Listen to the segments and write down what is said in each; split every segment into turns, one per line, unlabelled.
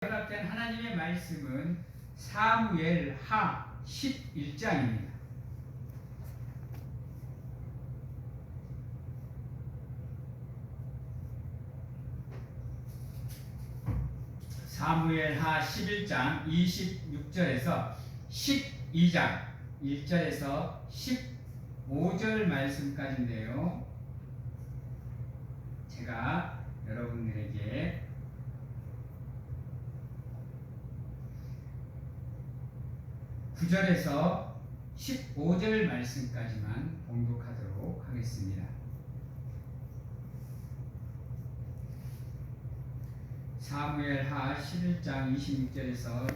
허락된 하나님의 말씀은 사무엘 하 11장입니다. 사무엘 하 11장 26절에서 12장 1절에서 15절 말씀까지인데요. 제가 여러분들에게 9절에서 15절 말씀까지만 봉독하도록 하겠습니다. 사무엘 하 11장 26절에서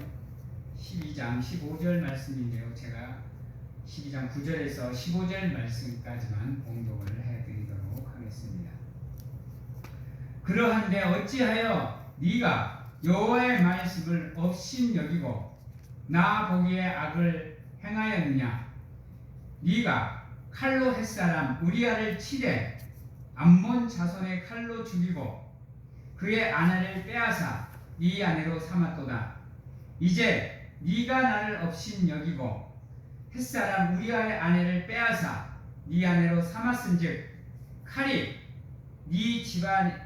12장 15절 말씀인데요. 제가 12장 9절에서 15절 말씀까지만 봉독을 해드리도록 하겠습니다. 그러한데 어찌하여 네가 여호와의 말씀을 업신여기고 나 보기에 악을 행하였느냐? 네가 칼로 햇사람 우리아를 치되 암몬 자손의 칼로 죽이고 그의 아내를 빼앗아 네 아내로 삼았도다. 이제 네가 나를 업신여기고 햇사람 우리아의 아내를 빼앗아 네 아내로 삼았은즉 칼이 네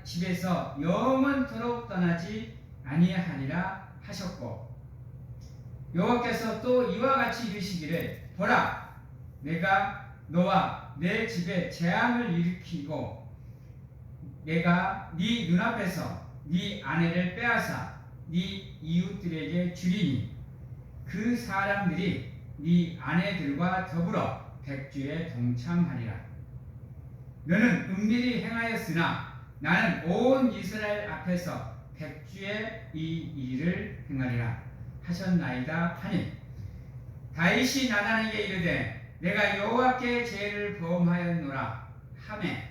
집에서 영원토록 떠나지 아니하리라 하셨고, 여호와께서 또 이와 같이 이르시기를 보라, 내가 너와 내 집에 재앙을 일으키고 내가 네 눈앞에서 네 아내를 빼앗아 네 이웃들에게 주리니 그 사람들이 네 아내들과 더불어 백주에 동참하리라. 너는 은밀히 행하였으나 나는 온 이스라엘 앞에서 백주에 이 일을 행하리라 하셨나이다 하니, 다윗이 나단에게 이르되 내가 여호와께 죄를 범하였노라 하매,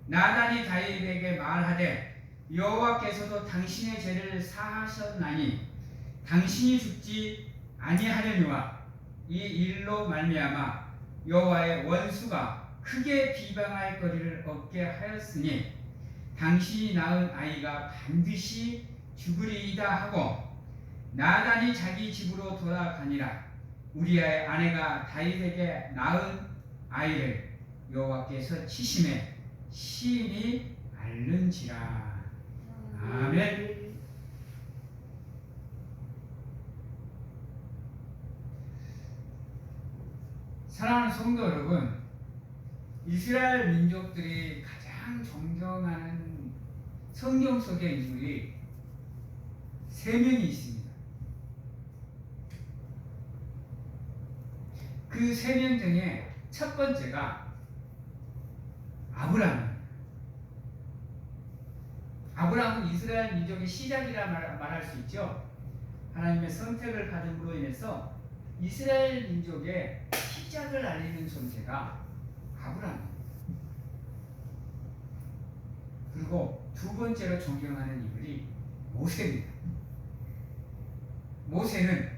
나단이 다윗에게 말하되 여호와께서도 당신의 죄를 사하셨나니 당신이 죽지 아니하려니와 이 일로 말미암아 여호와의 원수가 크게 비방할 거리를 얻게 하였으니 당신이 낳은 아이가 반드시 죽으리이다 하고, 나단이 자기 집으로 돌아가니라. 우리아의 아내가 다윗에게 낳은 아이를 여호와께서 치심에 시인이 앓는지라. 아멘. 사랑하는 성도 여러분, 이스라엘 민족들이 가장 존경하는 성경 속의 인물이 세 명이 있습니다. 그 세 명 중에 첫 번째가 아브라함입니다. 아브라함은 이스라엘 민족의 시작이라 말할 수 있죠. 하나님의 선택을 받음으로 인해서 이스라엘 민족의 시작을 알리는 존재가 아브라함입니다. 그리고 두 번째로 존경하는 인물이 모세입니다. 모세는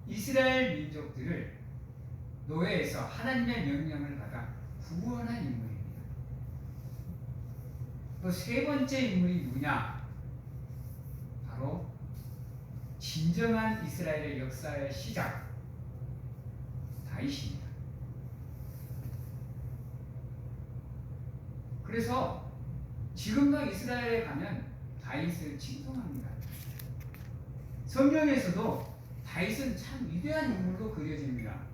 이스라엘 민족들을 노예에서 하나님의 명령을 받아 구원한 인물입니다. 또 세 번째 인물이 누구냐? 바로 진정한 이스라엘의 역사의 시작, 다윗입니다. 그래서 지금도 이스라엘에 가면 다윗을 칭송합니다. 성경에서도 다윗은 참 위대한 인물로 그려집니다.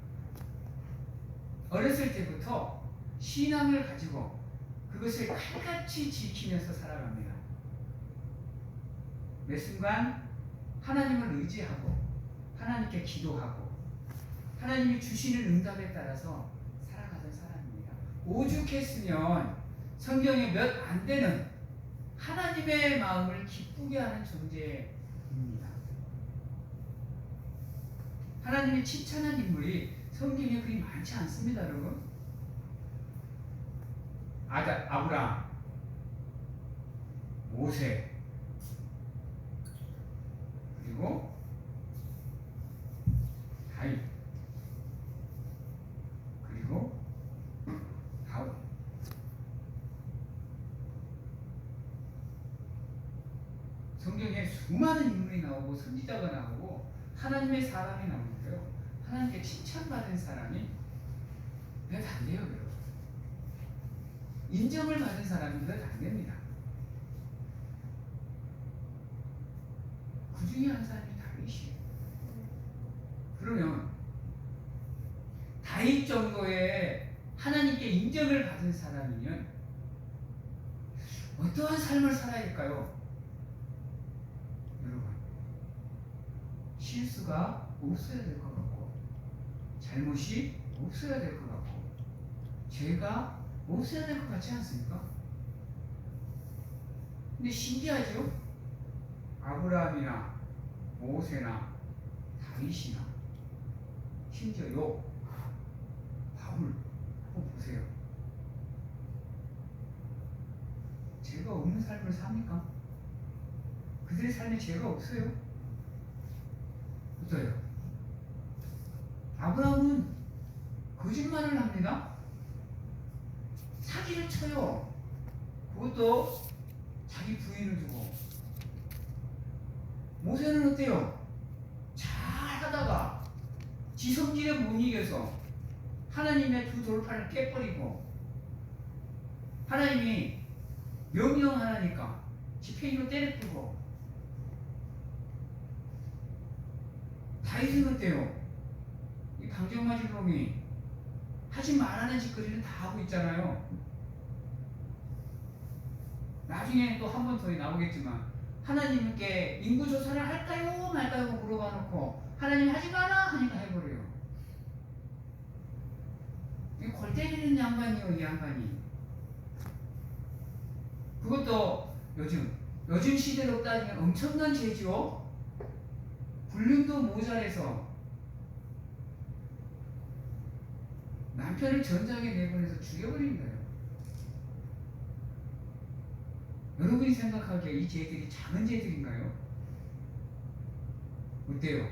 어렸을 때부터 신앙을 가지고 그것을 칼같이 지키면서 살아갑니다. 매 순간 하나님을 의지하고 하나님께 기도하고 하나님이 주시는 응답에 따라서 살아가던 사람입니다. 오죽했으면 성경에 몇 안 되는 하나님의 마음을 기쁘게 하는 존재입니다. 하나님이 칭찬한 인물이 성경에 그리 많지 않습니다, 여러분. 아브라함, 모세, 그리고 다윗, 그리고 다윗. 성경에 수많은 인물이 나오고 나오고 선지자가 나오고 하나님의 사람이 나오는데요. 하나님께 칭찬받은 사람이 몇 안 돼요, 여러분. 인정을 받은 사람이 몇 안 됩니다. 그 중에 한 사람이 다윗이에요. 그러면 다윗 정도의 하나님께 인정을 받은 사람이면 어떠한 삶을 살아야 할까요? 여러분, 실수가 없어야 될 것 같고 잘못이 없어야 될 것 같고 죄가 없어야 될 것 같지 않습니까? 근데 신기하죠? 아브라함이나 모세나 다윗이나 심지어 욥, 바울 한번 보세요. 죄가 없는 삶을 삽니까? 그들의 삶에 죄가 없어요? 어때요? 아브라함은 거짓말을 합니다. 사기를 쳐요. 그것도 자기 부인을 두고. 모세는 어때요? 잘 하다가 지 성질에 못 이겨서 하나님의 두 돌판을 깨버리고 하나님이 명령하라니까 지팡이로 때려뜨고. 다윗은 어때요? 이 방정맞은 놈이 하지 말라는 짓거리는 다 하고 있잖아요. 나중에 또 한 번 더 나오겠지만 하나님께 인구조사를 할까요 말까요 물어봐 놓고 하나님 하지 마라 하니까 해버려요. 골 때리는 양반이요, 이 양반이. 그것도 요즘 시대로 따지면 엄청난 죄죠. 불륜도 모자라서 남편을 전장에 내보내서 죽여버린 거예요. 여러분이 생각하기에 이 죄들이 작은 죄들인가요? 어때요?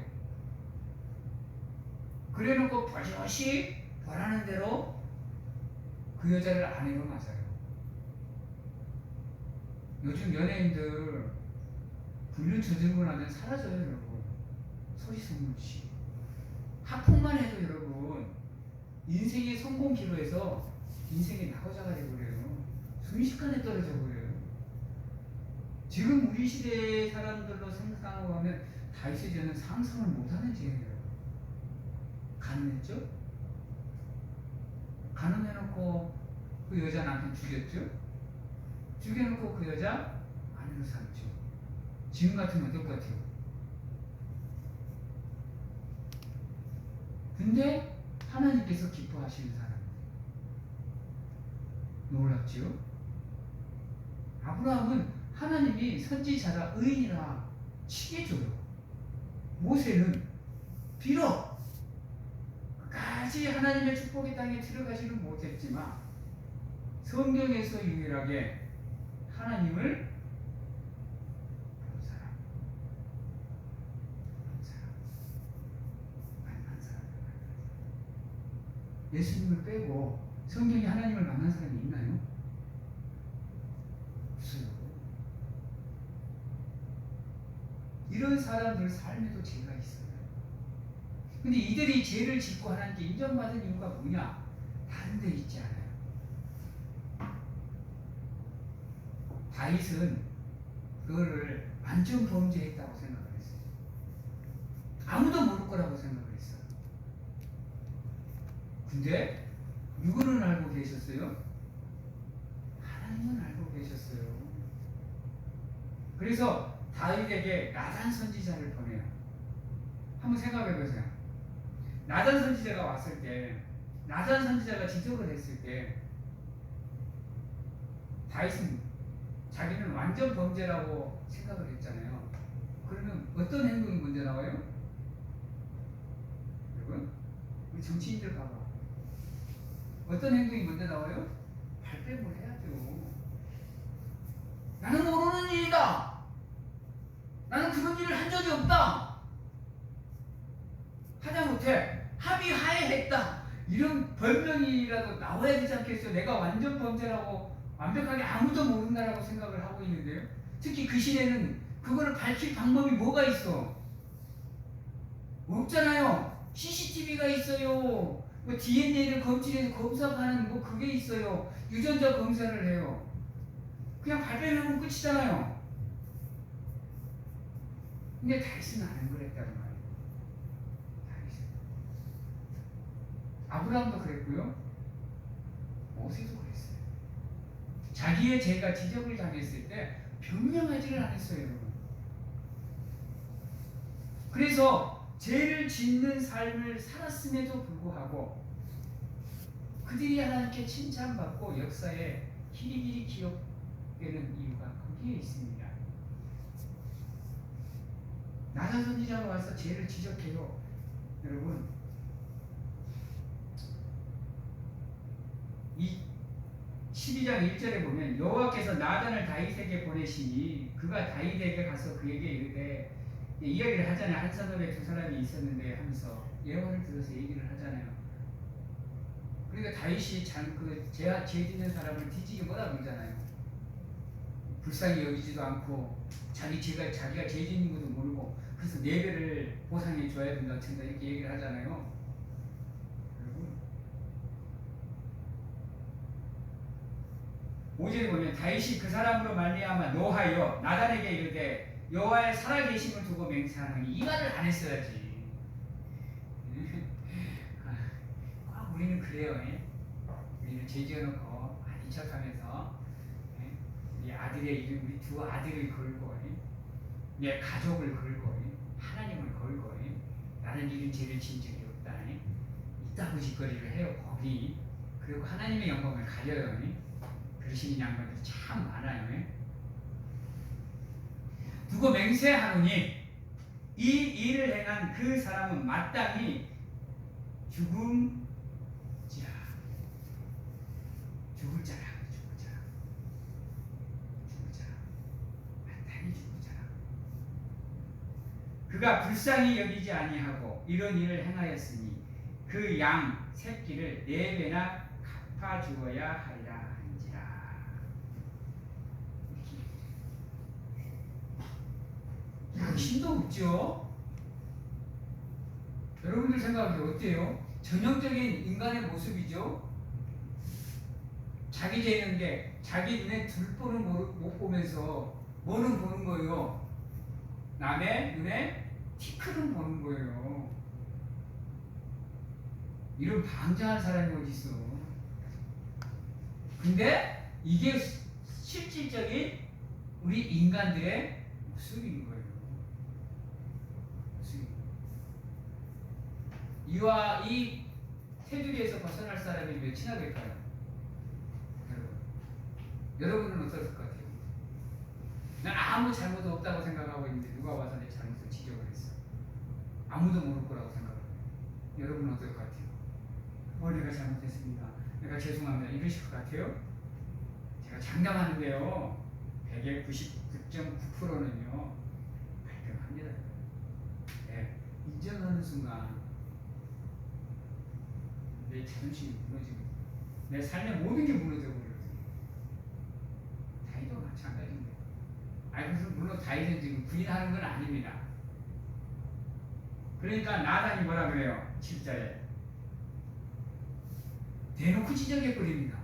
그래놓고 버젓이 보라는 대로 그 여자를 아내로 맞아요. 요즘 연예인들 불륜 저지르고 나면 사라져요, 여러분. 소리소문없이. 학폭만 해도 여러분 인생의 성공 기로에서 인생의 낙오자가 되어버려요. 순식간에 떨어져 버려요. 지금 우리 시대의 사람들로 생각하고 하면 다윗의 죄는 상상을 못하는 죄예요. 가늠했죠? 가늠해놓고 그 여자 남편 죽였죠? 죽여놓고 그 여자 아내로 삼죠. 지금 같으면 어떨 것 같아요? 근데 하나님께서 기뻐하시는 사람. 놀랍지요? 아브라함은 하나님이 선지자라 의인이라 칭해줘요. 모세는 비록 끝까지 하나님의 축복의 땅에 들어가지는 못했지만 성경에서 유일하게 하나님을 본 사람, 만난 사람. 예수님을 빼고 성경에 하나님을 만난 사람이 있나요? 없어요. 이런 사람들 삶에도 죄가 있어요. 근데 이들이 죄를 짓고 하나님께 인정받은 이유가 뭐냐? 다른 데 있지 않아요. 다윗은 그거를 완전 범죄했다고 생각을 했어요. 아무도 모를 거라고 생각을 했어요. 근데 누구는 알고 계셨어요? 하나님은 알고 계셨어요. 그래서 다윗에게 나단 선지자를 보내요. 한번 생각해 보세요. 나단 선지자가 왔을 때, 나단 선지자가 지적을 했을 때 다윗은 자기는 완전 범죄라고 생각을 했잖아요. 그러면 어떤 행동이 먼저 나와요? 여러분, 우리 정치인들 봐봐. 어떤 행동이 먼저 나와요? 발뺌을 해야죠. 나는 모르는 일이다. 나는 그런 일을 한 적이 없다. 하다못해 합의하에 했다. 이런 변명이라도 나와야 되지 않겠어요? 내가 완전 범죄라고 완벽하게 아무도 모른다라고 생각을 하고 있는데요. 특히 그 시대는 그거를 밝힐 방법이 뭐가 있어? 없잖아요. CCTV가 있어요. 뭐 DNA를 검출해서 검사하는 뭐 그게 있어요. 유전자 검사를 해요. 그냥 발표하면 끝이잖아요. 근데 다윗은 안 그랬다는 말이에요. 다윗은. 아브라함도 그랬고요. 모세도 그랬어요. 자기의 죄가 지적을 당했을 때 변명하지를 않았어요. 그래서 죄를 짓는 삶을 살았음에도 불구하고 그들이 하나님께 칭찬받고 역사에 길이길이 기억되는 이유가 거기에 있습니다. 나단 선지자가 와서 죄를 지적해요. 여러분, 이 12장 1절에 보면 여호와께서 나단을 다윗에게 보내시니 그가 다윗에게 가서 그에게 이르되, 이야기를 하잖아요. 한 사람에 두 사람이 있었는데 하면서 예언을 들어서 얘기를 하잖아요. 그러니까 다윗이 죄 짓는 사람을 뒤지게 뭐라 그러잖아요. 불쌍히 여기지도 않고 자기가 죄 짓는 것도 모르고 그래서 4배를 보상해 줘야 된다 이렇게 얘기를 하잖아요. 여러분, 5절에 보면 다윗이 그 사람으로 말미암아 노하여 나단에게 이르되 여호와의 살아계심을 두고 맹세하노니 이 말을 안 했어야지. 우리는 그래요. 우리는 죄 지어놓고 아닌 척하면서 우리 아들의 이름, 우리 두 아들을 걸고 내 가족을 걸고 하나님을 걸고 나는 이런 죄를 지은 적이 없다. 이따구 짓거리를 해요. 거기. 그리고 하나님의 영광을 가려요. 그러시는 양반들이 참 많아요. 두고 맹세하노니 이 일을 행한 그 사람은 마땅히 죽을 자라. 마땅히 죽을 자라. 그가 불쌍히 여기지 아니하고 이런 일을 행하였으니 그 양 새끼를 4배나 갚아 주어야 하리라 한지라. 양심도 없죠. 여러분들 생각이 어때요? 전형적인 인간의 모습이죠. 자기 죄는데 자기 눈에 둘보는 못 보면서 뭐는 보는 거예요? 남의 눈에 티끌은 보는 거예요. 이런 방장한 사람이 어디 있어? 근데 이게 실질적인 우리 인간들의 모습인 거예요. 이와 이 테두리에서 벗어날 사람이 몇이나 될까요? 여러분은 어떨 것 같아요? 난 아무 잘못도 없다고 생각하고 있는데 누가 와서 내 잘못을 지적을 했어. 아무도 모를 거라고 생각을 해요. 여러분은 어떨 것 같아요? 내가 잘못했습니다. 내가 죄송합니다. 이러실 것 같아요? 제가 장담하는데요. 199.9%는요. 발견합니다. 네, 인정하는 순간 내 자존심이 무너지고 내 삶의 모든 게 무너져 버려요. 다윗도 마찬가지인데. 그래서 물론 다윗은 지금 부인하는 건 아닙니다. 그러니까 나단이 뭐라 그래요? 7절에 대놓고 지적해 버립니다.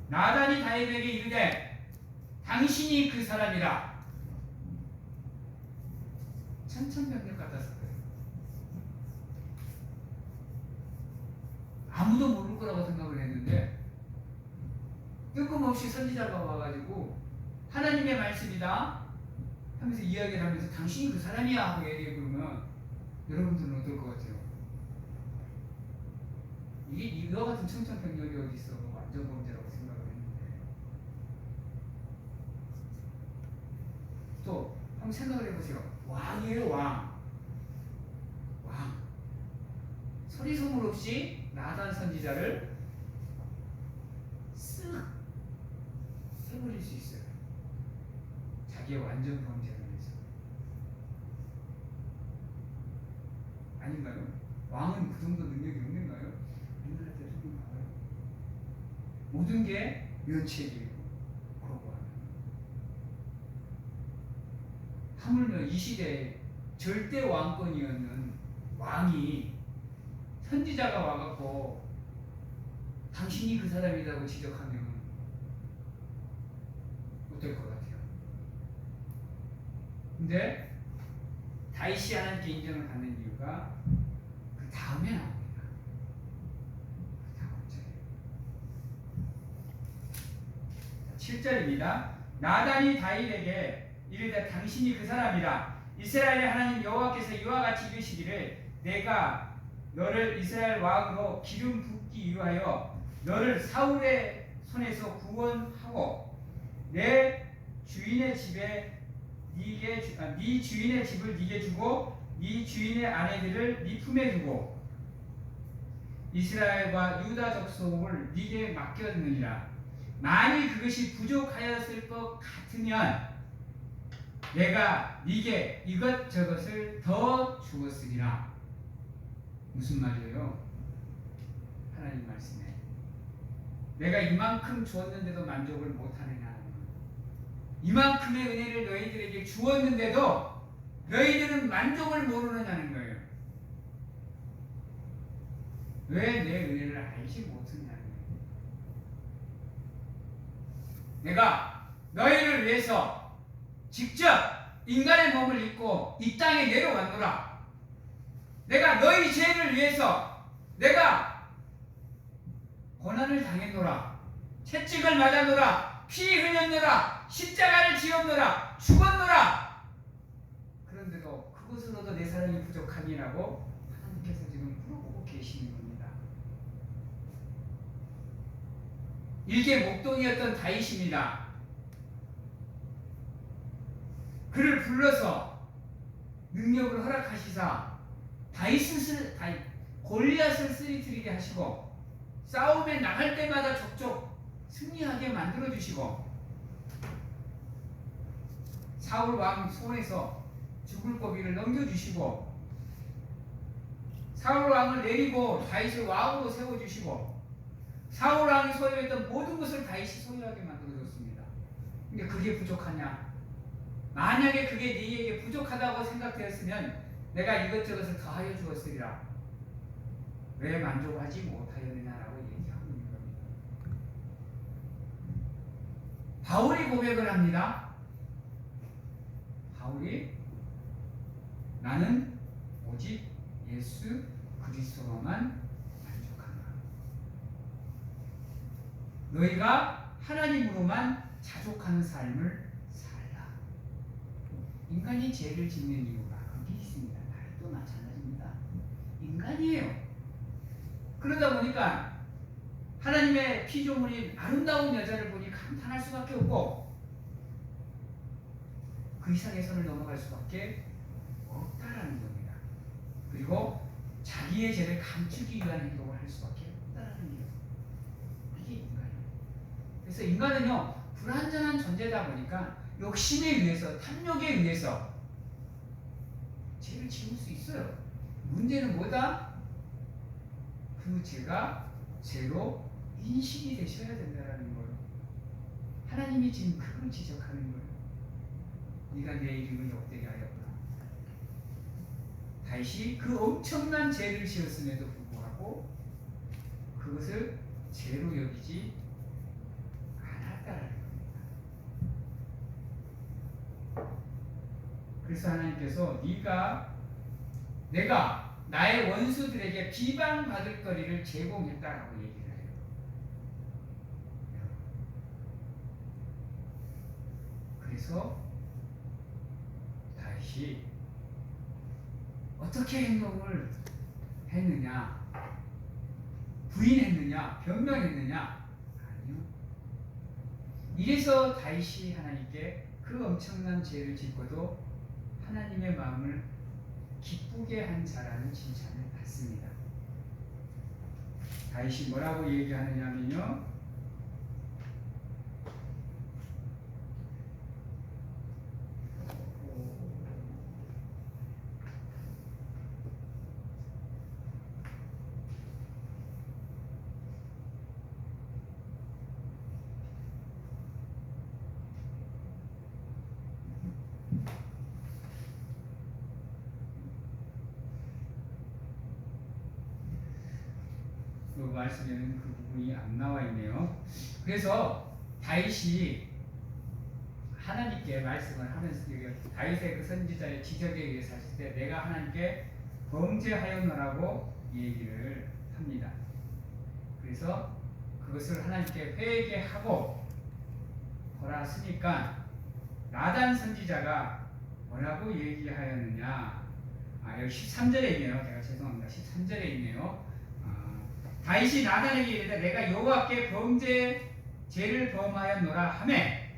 나단이 다윗에게 이르되 당신이 그 사람이라. 천천병력 같았을 거예요. 아무도 모를 거라고 생각을 했는데 뜬금없이 선지자가 와가지고 하나님의 말씀이다 하면서 이야기를 하면서 당신이 그 사람이야 하고 얘기해 보면 여러분들은 어떨 것 같아요? 이게 이거 같은 청천벽력이 어디 있어? 완전 범죄라고 생각을 했는데 또 한번 생각을 해보세요. 왕이에요. 왕 소리 소문 없이 나단 선지자를 쓱 해버릴 수 있어요. 자기의 완전 범죄를 위해서. 아닌가요? 왕은 그 정도 능력이 없는가요? 우리나라 대통령 봐봐요. 모든 게 면책이고 거부하는. 이 시대에 절대 왕권이었는 왕이 선지자가 와갖고 당신이 그 사람이라고 지적하면 어떨 것 같아요? 근데 다윗이 하나님께 인정을 받는 이유가 그 다음에 나옵니다. 그 다음 절에 7절입니다. 나단이 다윗에게 이르되 당신이 그 사람이라. 이스라엘의 하나님 여호와께서 이와 같이 이르시기를 내가 너를 이스라엘 왕으로 기름 붓기 위하여 너를 사울의 손에서 구원하고 내 주인의 집에 네 주인의 집을 네게 주고 네 주인의 아내들을 네 품에 두고 이스라엘과 유다 족속을 네게 맡겼느니라. 만일 그것이 부족하였을 것 같으면 내가 네게 이것저것을 더 주었으리라. 무슨 말이에요? 하나님 말씀에 내가 이만큼 주었는데도 만족을 못하느냐. 이만큼의 은혜를 너희들에게 주었는데도 너희들은 만족을 모르느냐는 거예요. 왜 내 은혜를 알지 못하느냐는 거예요. 내가 너희를 위해서 직접 인간의 몸을 입고 이 땅에 내려왔노라. 내가 너희 죄를 위해서 내가 고난을 당했노라. 채찍을 맞았노라. 피 흘렸노라. 십자가를 지었노라. 죽었노라. 그런데도 그것으로도 내 사랑이 부족하니라고 하나님께서 지금 물어보고 계시는 겁니다. 일개 목동이었던 다윗입니다. 그를 불러서 능력을 허락하시사 골리앗을 쓰러뜨리게 하시고 싸움에 나갈 때마다 족족 승리하게 만들어주시고 사울 왕 손에서 죽을 고비를 넘겨주시고 사울 왕을 내리고 다윗을 왕으로 세워주시고 사울 왕이 소유했던 모든 것을 다윗이 소유하게 만들어줬습니다. 근데 그게 부족하냐? 만약에 그게 네에게 부족하다고 생각되었으면 내가 이것저것을 더하여 주었으리라. 왜 만족하지 못하였느냐라고 얘기하고 있는 겁니다. 바울이 고백을 합니다. 바울이 나는 오직 예수 그리스도로만 만족한다. 너희가 하나님으로만 자족하는 삶을 살라. 인간이 죄를 짓는 이유가 거기 있습니다. 나도 마찬가지입니다. 인간이에요. 그러다 보니까 하나님의 피조물인 아름다운 여자를 보니 감탄할 수밖에 없고 그 이상의 선을 넘어갈 수밖에 없다라는 겁니다. 그리고 자기의 죄를 감추기 위한 행동을 할 수밖에 없다라는 거예요. 이게 인간이에요. 그래서 인간은요 불완전한 존재다 보니까 욕심에 의해서 탐욕에 의해서 죄를 지을 수 있어요. 문제는 뭐다? 그 죄가 죄로 인식이 되셔야 된다는 거예요. 하나님이 지금 그걸 지적하는 거예요. 네가 내 이름을 욕되게 하였구나. 다윗이 그 엄청난 죄를 지었음에도 불구하고 그것을 죄로 여기지 않았다라는 겁니다. 그래서 하나님께서 내가 나의 원수들에게 비방받을 거리를 제공했다라고 얘기를 해요. 그래서 다윗이 어떻게 행동을 했느냐? 부인했느냐? 변명했느냐? 아니요. 이래서 다윗이 하나님께 그 엄청난 죄를 짓고도 하나님의 마음을 기쁘게 한 자라는 칭찬을 받습니다. 다윗이 뭐라고 얘기하느냐면요. 그 말씀에는 그 부분이 안 나와 있네요. 그래서 다윗이 하나님께 말씀을 하면서 다윗의 그 선지자의 지적에 의해서 했을 때 내가 하나님께 범죄하였노라고 얘기를 합니다. 그래서 그것을 하나님께 회개하고 돌아서니까 나단 선지자가 뭐라고 얘기하였느냐? 여기 13절에 있네요. 제가 죄송합니다. 13절에 있네요. 다윗이 나단에게 이르되 내가 여호와께 죄를 범하였노라 하매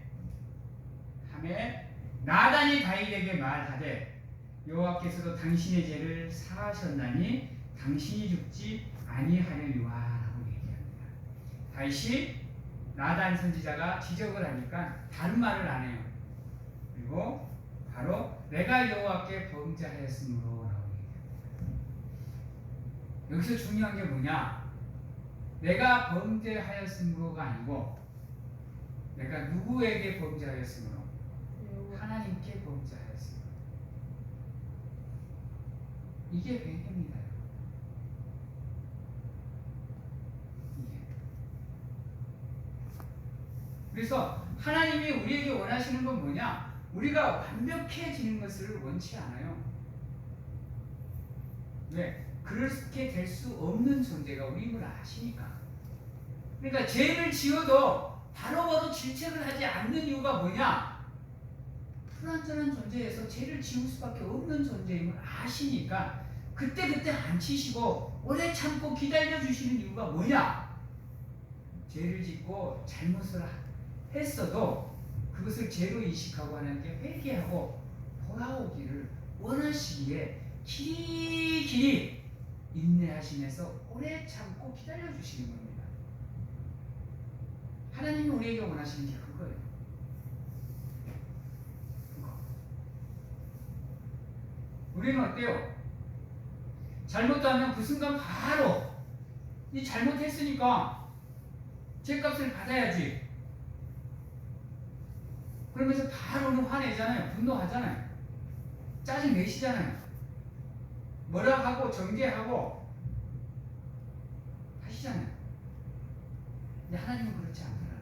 나단이 다윗에게 말하되 여호와께서도 당신의 죄를 사하셨나니 당신이 죽지 아니하려니와 라고 얘기합니다. 다윗이 나단 선지자가 지적을 하니까 다른 말을 안 해요. 그리고 바로 내가 여호와께 범죄하였으므로 라고 얘기합니다. 여기서 중요한 게 뭐냐? 내가 범죄하였으므로가 아니고 내가 누구에게 범죄하였으므로? 하나님께 범죄하였으므로. 이게 회개입니다. 그래서 하나님이 우리에게 원하시는 건 뭐냐? 우리가 완벽해지는 것을 원치 않아요. 왜? 그렇게 될 수 없는 존재가 우리인 걸 아시니까. 그러니까 죄를 지어도 바로바로 질책을 하지 않는 이유가 뭐냐? 불완전한 존재에서 죄를 지을 수밖에 없는 존재임을 아시니까 그때 안 치시고 오래 참고 기다려주시는 이유가 뭐냐? 죄를 짓고 잘못을 했어도 그것을 죄로 인식하고 하나님께 회개하고 돌아오기를 원하시기에 길이 인내하시면서 오래 참고 기다려주시는 겁니다. 하나님이 우리에게 원하시는 게 그거예요. 우리는 어때요? 잘못도 하면 그 순간 바로 이 잘못했으니까 죄값을 받아야지. 그러면서 바로는 화내잖아요. 분노하잖아요. 짜증 내시잖아요. 뭐라 하고 정죄하고 하시잖아요. 근데 하나님은 그렇지 않더라고요.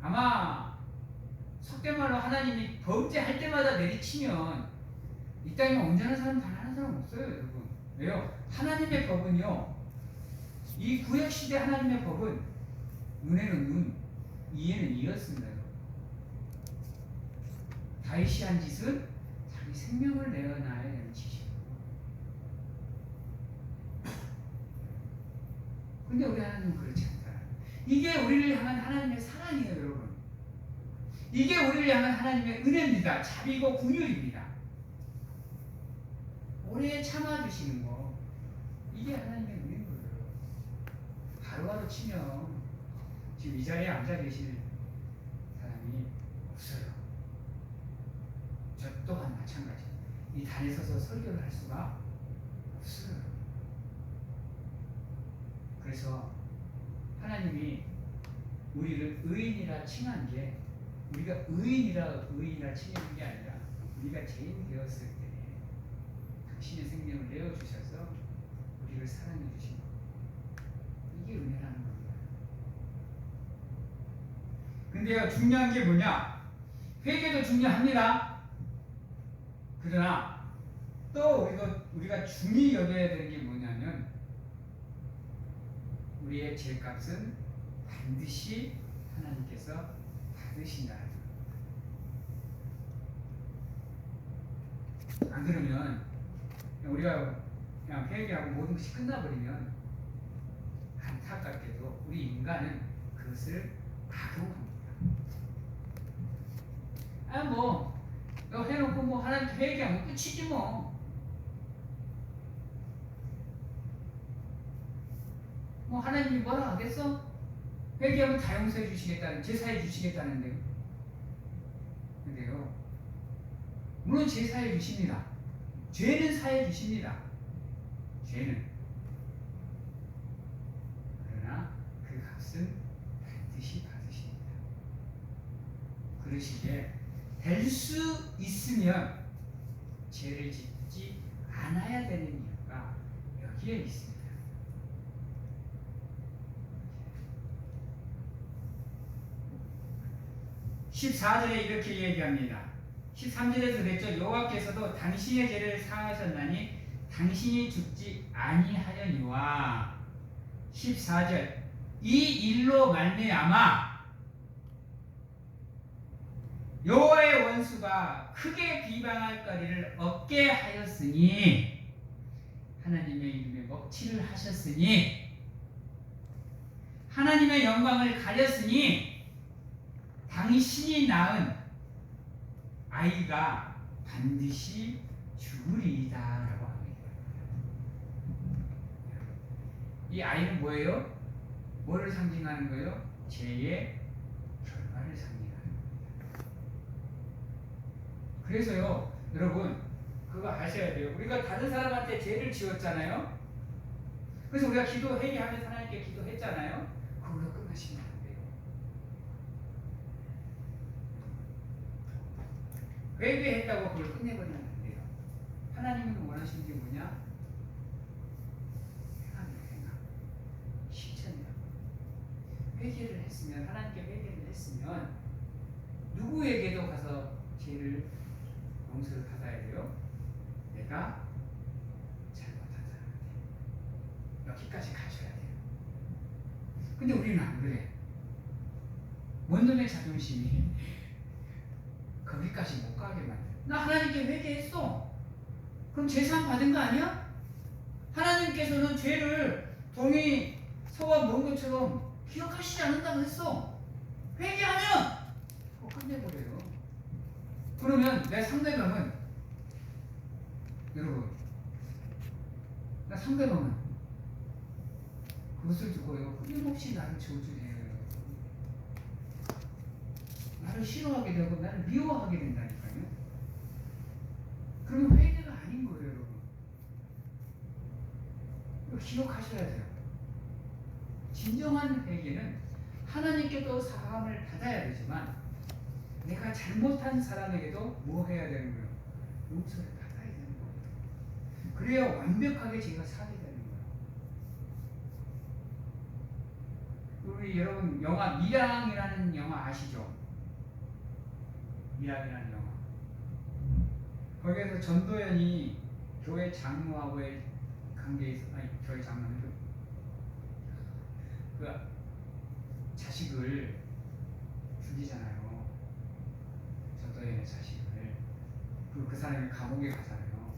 아마 속된 말로 하나님이 범죄할 때마다 내리치면 이 땅에 온전한 사람 단 하나 사람 없어요, 여러분. 왜요? 하나님의 법은요, 이 구약시대 하나님의 법은 눈에는 눈, 이에는 이였습니다. 다윗이 한 짓은 자기 생명을 내어놔야 되는 짓이에요. 근데 우리 하나님은 그렇지 않다. 이게 우리를 향한 하나님의 사랑이에요, 여러분. 이게 우리를 향한 하나님의 은혜입니다. 자비고 긍휼입니다. 오래 참아주시는 거, 이게 하나님의 은혜인 거예요. 하루하루 치면 지금 이 자리에 앉아 계실 사람이 없어요. 저 또한 마찬가지. 이 단에 서서 설교를 할 수가 없어요. 그래서 하나님이 우리를 의인이라 칭한 게 우리가 의인이라 칭하는 게 아니라 우리가 죄인 되었을 때 당신의 생명을 내어주셔서 우리를 사랑해 주신 것. 이게 은혜라는 겁니다. 근데요, 중요한 게 뭐냐? 회개도 중요합니다. 그러나 또 우리가 중히 여겨야 되는 게 뭐냐면 우리의 죄값은 반드시 하나님께서 받으신다는 겁니다. 안 그러면 우리가 그냥 회개하고 모든 것이 끝나버리면 안타깝게도 우리 인간은 그것을 악용합니다. 너 해놓고 하나님께 회개하면 끝이지 뭐 하나님이 뭐라 하겠어? 회개하면 다 용서해 주시겠다는, 제사해 주시겠다는데요. 근데요, 물론 제사해 주십니다. 죄는 사해 주십니다. 죄는. 그러나 그 값은 반드시 받으십니다. 그러시기에 될 수 있으면 죄를 짓지 않아야 되는 이유가 여기 여기에 있습니다. 14절에 이렇게 얘기합니다. 13절에서 그랬죠. 여호와께서도 당신의 죄를 사하셨나니 당신이 죽지 아니하려니와. 14절 이 일로 말미암아 여호와의 원수가 크게 비방할 거리를 얻게 하였으니 하나님의 이름에 먹칠을 하셨으니 하나님의 영광을 가렸으니 당신이 낳은 아이가 반드시 죽으리이다 라고 합니다. 이 아이는 뭐예요? 뭐를 상징하는 거예요? 죄의 결과를 상징하는 겁니다. 그래서요 여러분 그거 아셔야 돼요. 우리가 다른 사람한테 죄를 지었잖아요. 그래서 우리가 기도 회개하면서 하나님께 기도했잖아요. 그걸로 끝나시면 안 돼요. 회개했다고 그걸 끝내버리면 안 돼요. 하나님은 원하시는 게 뭐냐? 행함, 실천이야. 회개를 했으면 하나님께 회개를 했으면 누구에게도 가서 죄를 용서를 받아야 돼요. 내가 잘못한 사람한테 여기까지 가셔야 돼요. 근데 우리는 안 그래. 원놈의 자존심이 거기까지 못 가게 만들어. 나 하나님께 회개했어. 그럼 재산 받은 거 아니야? 하나님께서는 죄를 동이 서와 먼 것처럼 기억하시지 않는다고 했어. 회개하면 끝내버려요. 그러면 내 상대방은 여러분 나 상대방은 그것을 두고요 끊임없이 나를 저주해요. 나를 싫어하게 되고 나를 미워하게 된다니까요. 그러면 회개가 아닌 거예요. 여러분 이거 기억하셔야 돼요. 진정한 회개는 하나님께도 사함을 받아야 되지만 내가 잘못한 사람에게도 뭐 해야 되는 거예요? 용서를 받아야 되는 거예요. 그래야 완벽하게 제가 살게 되는 거예요. 우리 여러분 영화 미랑이라는 영화 아시죠? 미랑이라는 영화. 거기에서 전도연이 교회 장로하고의 관계에서 교회 장로는 그 자식을 죽이잖아요. 전도연의 자식을. 그 사람이 감옥에 가잖아요.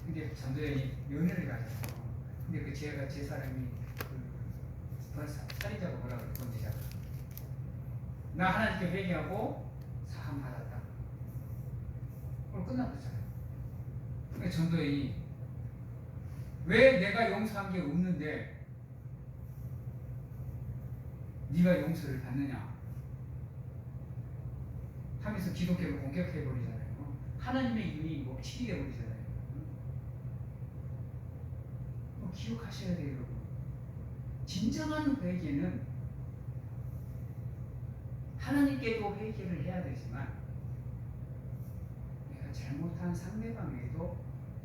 근데 전도연이 면회를 가잖아요. 근데 그 제 사람이 살인자가 뭐라고 그러는지 나 하나님께 회개하고 사함 받았다. 그럼 끝났잖아요. 근데 전도연이 왜 내가 용서한 게 없는데 네가 용서를 받느냐 하면서 기독교를 공격해버리잖아요. 하나님의 이름이 먹칠이 되어버리잖아요. 기억하셔야 돼요. 여러분. 진정한 회개는 하나님께도 회개를 해야 되지만 내가 잘못한 상대방에게도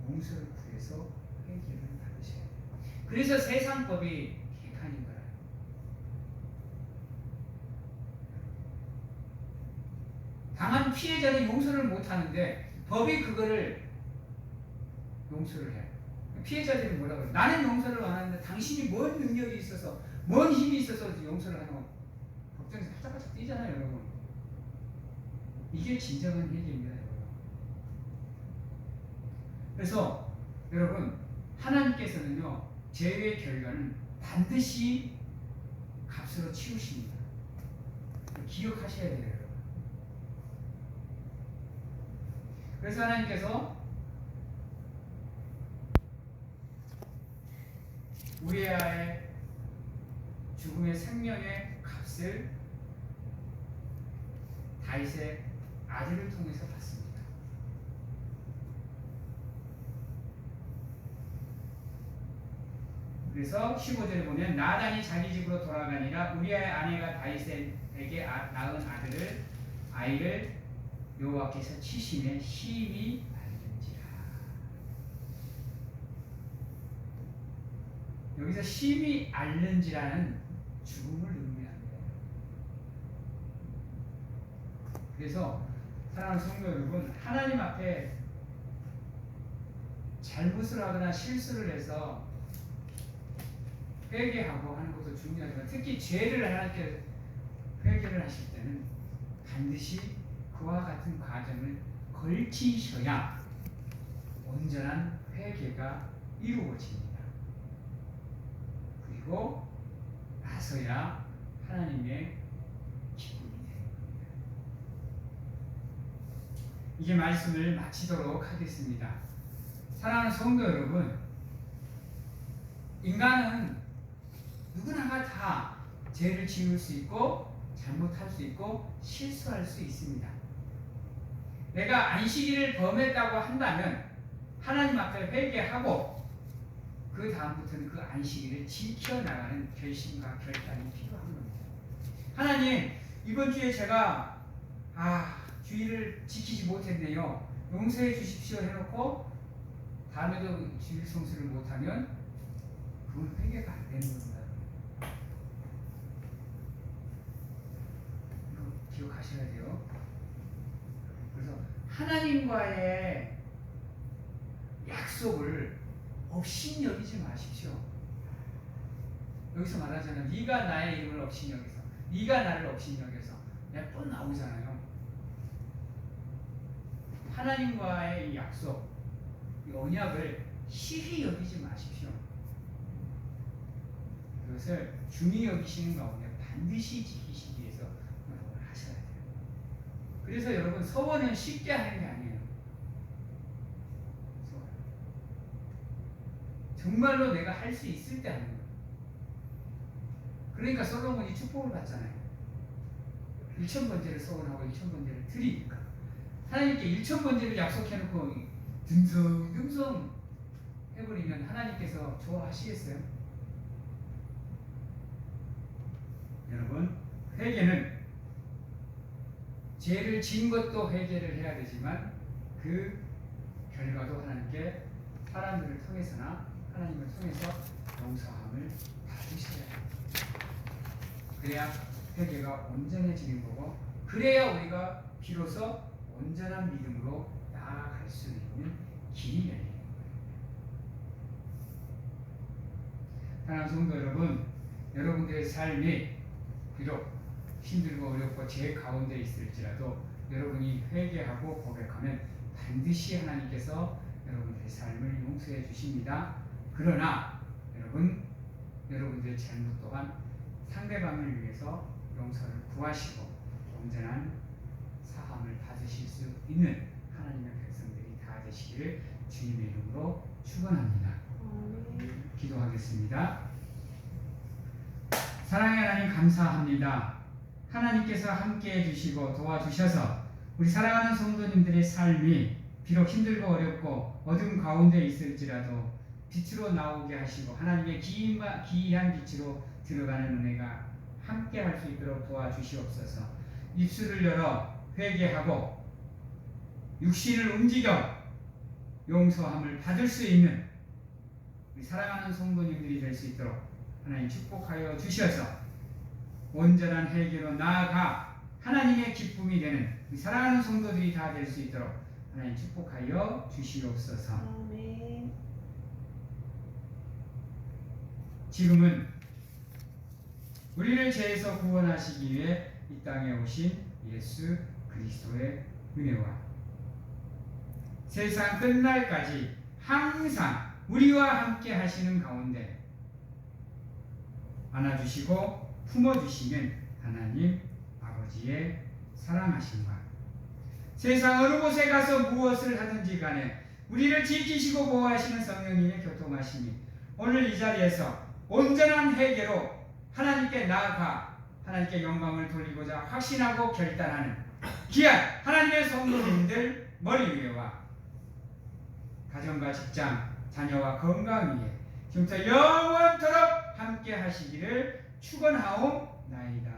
용서를 구해서 회개를 받으셔야 돼요. 그래서 세상법이 개판인 거예요. 당한 피해자는 용서를 못하는데 법이 그거를 용서를 해요. 피해자들이 뭐라고 해요? 나는 용서를 안 하는데 당신이 뭔 능력이 있어서 뭔 힘이 있어서 용서를 하는 거 법정에서 바짝바짝 뛰잖아요. 여러분. 이게 진정한 회개입니다. 여러분. 그래서 여러분 하나님께서는요 죄의 결과는 반드시 값으로 치우십니다. 기억하셔야 돼요. 여러분. 그래서 하나님께서 우리아의 죽음의 생명의 값을 다윗의 아들을 통해서 받습니다. 그래서 15절에 보면 나단이 자기 집으로 돌아가니라 우리아의 아내가 다윗에게 낳은 아이를 여호와께서 치심에 심히 알는지라. 여기서 심히 앓는지라는 죽음을 의미합니다. 그래서 사랑하는 성도 여러분, 하나님 앞에 잘못을 하거나 실수를 해서 회개하고 하는 것도 중요하지만 특히 죄를 하나님께 회개를 하실 때는 반드시 그와 같은 과정을 걸치셔야 온전한 회개가 이루어집니다. 그리고 나서야 하나님의 기쁨이 되는 겁니다. 이제 말씀을 마치도록 하겠습니다. 사랑하는 성도 여러분, 인간은 누구나가 다 죄를 지을 수 있고 잘못할 수 있고 실수할 수 있습니다. 내가 안식일을 범했다고 한다면 하나님 앞에 회개하고 그 다음부터는 그 안식일을 지켜나가는 결심과 결단이 필요한 겁니다. 하나님, 이번 주에 제가 주일을 지키지 못했네요. 용서해 주십시오 해놓고 다음에도 주일 성수를 못하면 그건 회개가 안 되는 겁니다. 이거 기억하셔야 돼요. 그래서 하나님과의 약속을 업신여기지 마십시오. 여기서 말하잖아요. 네가 나의 이름을 업신여기서, 네가 나를 업신여기서 몇 번 나오잖아요. 하나님과의 이 약속, 이 언약을 시히 여기지 마십시오. 그것을 중히 여기시는 가운데 반드시 지키시기 위해서 노력을 하셔야 돼요. 그래서 여러분, 서원은 쉽게 하는 게 아니에요. 정말로 내가 할 수 있을 때 하는 거예요. 그러니까 솔로몬이 축복을 받잖아요. 1000번째를 서원하고 1000번째를 드리니까. 하나님께 1000번째를 약속해놓고 듬성듬성 해버리면 하나님께서 좋아하시겠어요? 여러분, 회개는 죄를 지은 것도 회개를 해야 되지만 그 결과도 하나님께 사람들을 통해서나 하나님을 통해서 용서함을 받으셔야 합니다. 그래야 회개가 온전해지는 거고, 그래야 우리가 비로소 온전한 믿음으로 나아갈 수 있는 길이 열리는 거예요. 사랑하는 성도 여러분, 여러분들의 삶이 비록 힘들고 어렵고 죄 가운데 있을지라도 여러분이 회개하고 고백하면 반드시 하나님께서 여러분들의 삶을 용서해 주십니다. 그러나 여러분들의 잘못 또한 상대방을 위해서 용서를 구하시고 온전한 사함을 받으실 수 있는 하나님의 백성들이 다 되시기를 주님의 이름으로 축원합니다. 기도하겠습니다. 사랑의 하나님, 감사합니다. 하나님께서 함께해 주시고 도와주셔서 우리 사랑하는 성도님들의 삶이 비록 힘들고 어렵고 어둠 가운데 있을지라도 빛으로 나오게 하시고 하나님의 기이한 빛으로 들어가는 은혜가 함께 할 수 있도록 도와주시옵소서. 입술을 열어 회개하고 육신을 움직여 용서함을 받을 수 있는 우리 사랑하는 성도님들이 될 수 있도록 하나님 축복하여 주셔서 온전한 회개로 나아가 하나님의 기쁨이 되는 우리 사랑하는 성도들이 다 될 수 있도록 하나님 축복하여 주시옵소서.
아멘.
지금은 우리를 죄에서 구원하시기 위해 이 땅에 오신 예수 그리스도의 은혜와 세상 끝날까지 항상 우리와 함께 하시는 가운데 안아주시고 품어주시는 하나님 아버지의 사랑하심과 세상 어느 곳에 가서 무엇을 하든지 간에 우리를 지키시고 보호하시는 성령님의 교통하심이 오늘 이 자리에서 온전한 회개로 하나님께 나아가 하나님께 영광을 돌리고자 확신하고 결단하는 귀한 하나님의 성도님들 머리 위에와 가정과 직장, 자녀와 건강 위에 지금부터 영원토록 함께 하시기를 축원하옵나이다.